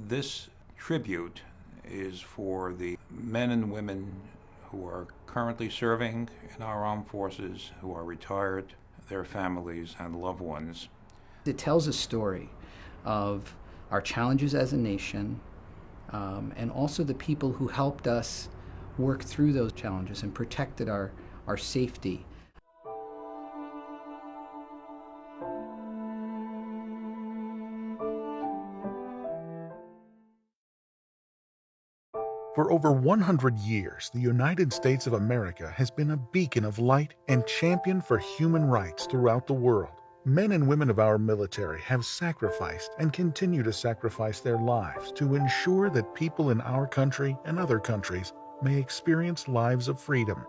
This tribute is for the men and women who are currently serving in our armed forces, who are retired, their families and loved ones. It tells a story of our challenges as a nation, and also the people who helped us work through those challenges and protected our safety. For over 100 years, the United States of America has been a beacon of light and champion for human rights throughout the world. Men and women of our military have sacrificed and continue to sacrifice their lives to ensure that people in our country and other countries may experience lives of freedom.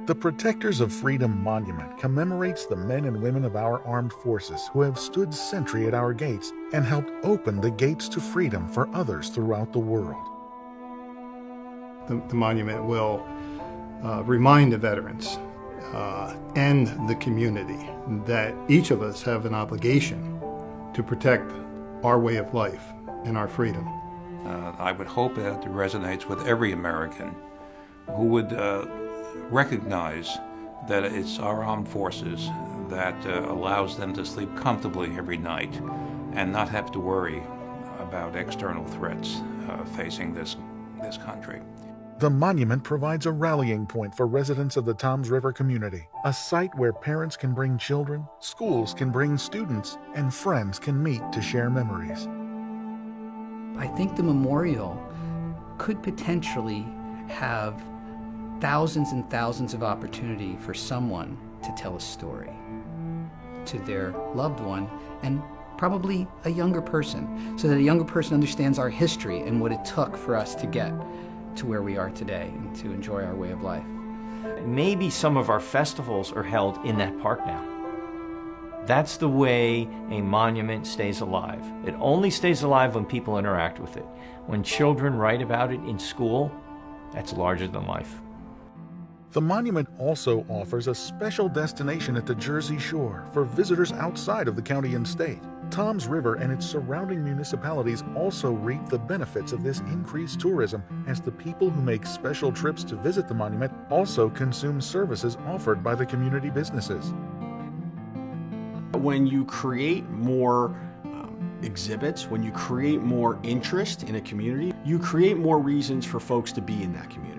The Protectors of Freedom Monument commemorates the men and women of our armed forces who have stood sentry at our gates and helped open the gates to freedom for others throughout the world. The monument will remind the veterans and the community that each of us have an obligation to protect our way of life and our freedom. I would hope that it resonates with every American who would recognize that it's our armed forces that allows them to sleep comfortably every night and not have to worry about external threats facing this country. The monument provides a rallying point for residents of the Toms River community, a site where parents can bring children, schools can bring students, and friends can meet to share memories. I think the memorial could potentially have thousands and thousands of opportunity for someone to tell a story to their loved one, and probably a younger person, so that a younger person understands our history and what it took for us to get to where we are today and to enjoy our way of life. Maybe some of our festivals are held in that park now. That's the way a monument stays alive. It only stays alive when people interact with it. When children write about it in school, that's larger than life. The monument also offers a special destination at the Jersey Shore for visitors outside of the county and state. Toms River and its surrounding municipalities also reap the benefits of this increased tourism, as the people who make special trips to visit the monument also consume services offered by the community businesses. When you create more exhibits, when you create more interest in a community, you create more reasons for folks to be in that community.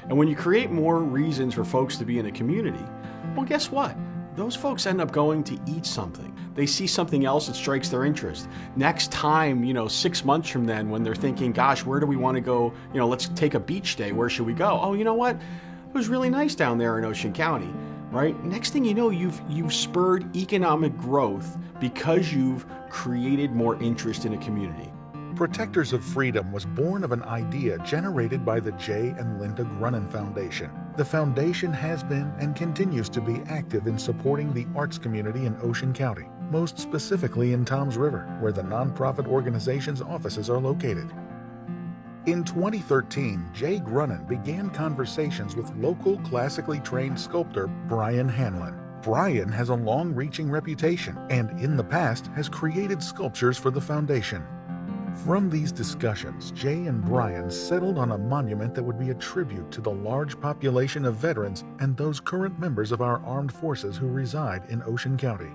And when you create more reasons for folks to be in a community, well, guess what? Those folks end up going to eat something. They see something else that strikes their interest. Next time, 6 months from then, when they're thinking, gosh, where do we want to go? Let's take a beach day. Where should we go? Oh, you know what? It was really nice down there in Ocean County, right? Next thing you know, you've spurred economic growth because you've created more interest in a community. Protectors of Freedom was born of an idea generated by the Jay and Linda Grunin Foundation. The foundation has been and continues to be active in supporting the arts community in Ocean County, most specifically in Toms River, where the nonprofit organization's offices are located. In 2013, Jay Grunin began conversations with local classically trained sculptor Brian Hanlon. Brian has a long-reaching reputation and, in the past, has created sculptures for the foundation. From these discussions, Jay and Brian settled on a monument that would be a tribute to the large population of veterans and those current members of our armed forces who reside in Ocean County.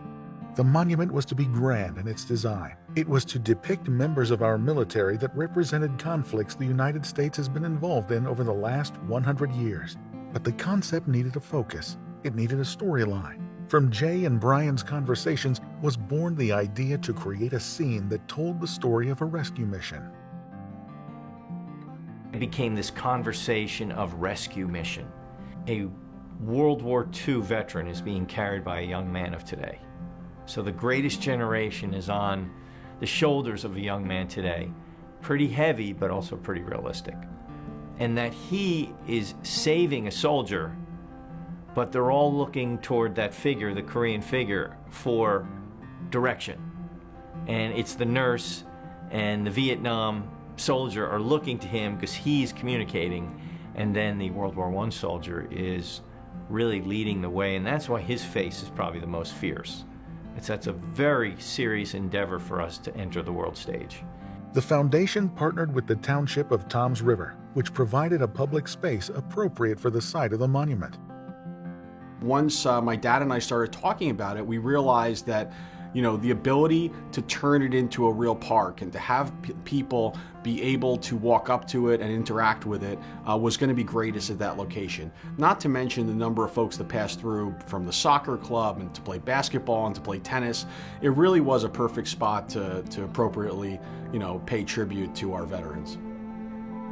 The monument was to be grand in its design. It was to depict members of our military that represented conflicts the United States has been involved in over the last 100 years. But the concept needed a focus. It needed a storyline. From Jay and Brian's conversations was born the idea to create a scene that told the story of a rescue mission. It became this conversation of rescue mission. A World War II veteran is being carried by a young man of today. So the greatest generation is on the shoulders of a young man today. Pretty heavy, but also pretty realistic. And that he is saving a soldier, but they're all looking toward that figure, the Korean figure, for direction. And it's the nurse and the Vietnam soldier are looking to him because he's communicating, And then the World War I soldier is really leading the way, and that's why his face is probably the most fierce. That's a very serious endeavor for us to enter the world stage. The foundation partnered with the township of Toms River, which provided a public space appropriate for the site of the monument. Once my dad and I started talking about it, we realized that, you know, the ability to turn it into a real park and to have people be able to walk up to it and interact with it was going to be greatest at that location. Not to mention the number of folks that passed through from the soccer club and to play basketball and to play tennis. It really was a perfect spot to appropriately, you know, pay tribute to our veterans.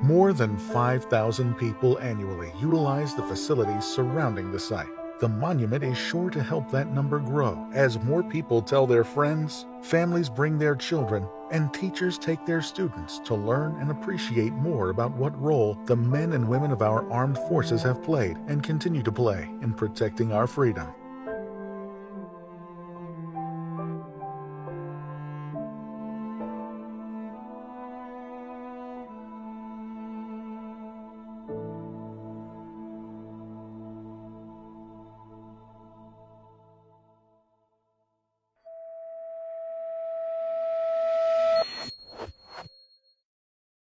More than 5,000 people annually utilize the facilities surrounding the site. The monument is sure to help that number grow as more people tell their friends, families bring their children, and teachers take their students to learn and appreciate more about what role the men and women of our armed forces have played and continue to play in protecting our freedom.